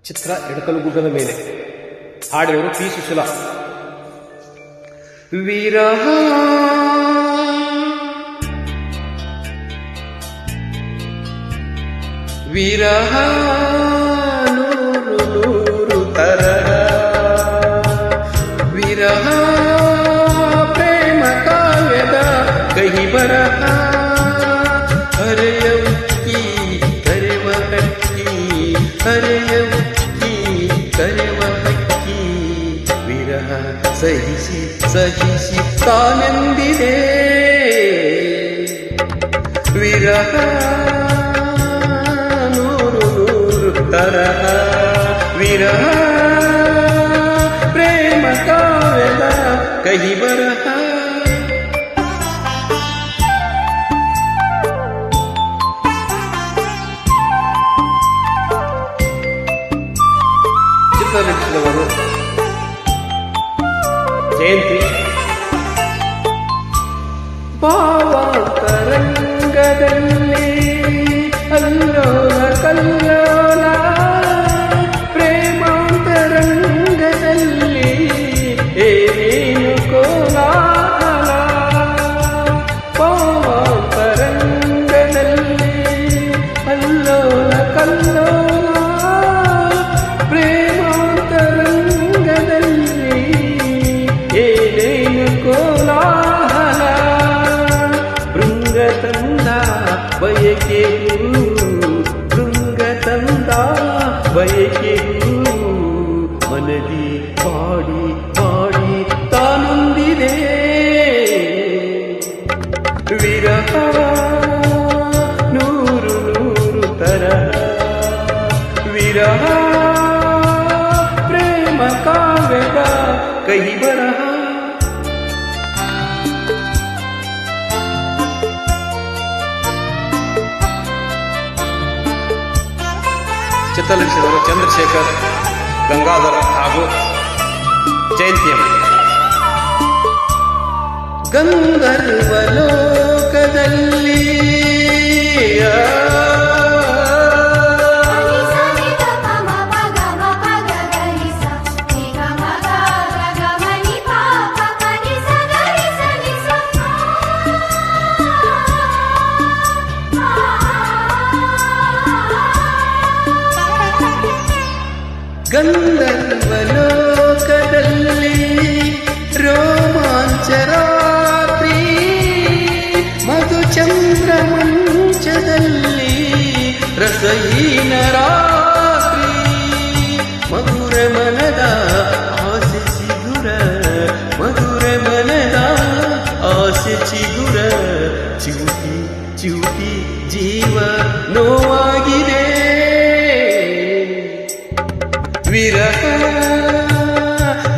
ಚಿತ್ರ ಎಡಕಲು ಗುಡ್ಡದ ಮೇಲೆ. ಹಾಡಿದವರು ಪಿ ಸುಶೀಲಾ. ವಿರಹ ವಿರಹ ನೂರು ನೂರು ತರಹ, ವಿರಹ ಪ್ರೇಮ ಕಾವ್ಯದ ಕಹಿ ಬರಹ, ಹರೆಯ ಉಕ್ಕಿ ಕರೆವ ಹಕ್ಕಿ, ಹರೆಯ ಉಕ್ಕಿ ಕರೆವ ಹಕ್ಕಿ, ವಿರಹ ಸಹಿಸಿ ಸಹಿಸಿ ತಾನೆಂದಿದೆ ವಿರಹ ನೂರು ನೂರು ತರಹ, ವಿರಹ ಪ್ರೇಮ ಕಾವ್ಯದ ಕಹಿ ಬರಹ. ಚಿತ್ರ ರಚಿಸಿದವರು ಜಯಂತಿ. ಭಾವಾಂತರಂಗದಲ್ಲಿ ಅಲ್ಲೋಲ ಕಲ್ಲೋಲ, ಪ್ರೇಮಾಂತರಂಗದಲ್ಲಿ ಏನೇನು ಕೋಲಾಹಲ, ಭಾವಾಂತರಂಗದಲ್ಲಿ ಅಲ್ಲೋಲ ಕಲ್ಲೋಲ, ಪ್ರೇಮಾಂತರಂಗದಲ್ಲಿ ಏನೇನು ಕೋಲಾಹಲ, ಭೃಂಗ ತಂದ ಬಯಕೆಯು, ಭೃಂಗ ತಂದ ಬಯಕೆಯು, ಮನದಿ ಪಾಡಿ ಪಾಡಿ ತಾನೊಂದಿದೆ ವಿರಹ ನೂರು ನೂರು ತರಹ, ವಿರಹ ಪ್ರೇಮ ಕಾವ್ಯದ ಕಹಿ ಬರಹ. ಚಿತ್ರಲಿಸಿದವರು ಚಂದ್ರಶೇಖರ್, ಗಂಗಾಧರ ಹಾಗೂ ಜಯಂತಿಯಮ್ಮ. ಗಂಧರ್ವ ಲೋಕದಲ್ಲಿ ಗಂಧರ್ವ ಲೋಕದಲ್ಲಿ ರೋಮಾಂಚರಾತ್ರಿ, ಮಧುಚಂದ್ರ ಮಂಚದಲ್ಲಿ ರಸಹೀನ ರಾತ್ರಿ, ಮಧುರ ಮನದ ಆಸೆ ಚಿಗುರ, ಮಧುರ ಮನದ ಆಸೆ ಚಿಗುರ, ಚಿವುಟಿ ಚಿವುಟಿ ಜೀವ ನೋವಾಗಿದೆ ವಿರಹ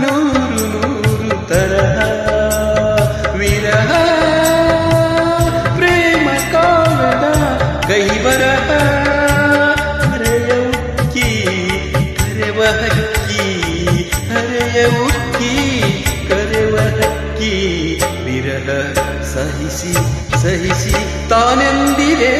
ನೂರು ನೂರು ತರಹ, ವಿರಹ ಪ್ರೇಮ ಕಾವ್ಯದ ಕಹಿ ಬರಹ, ಹರೆಯ ಉಕ್ಕಿ ಕರೆವ ಹಕ್ಕಿ, ಹರೆಯ ಉಕ್ಕಿ ಕರೆವ ಹಕ್ಕಿ, ವಿರಹ ಸಹಿಸಿ ಸಹಿಸಿ ತಾನೆಂದಿದೆ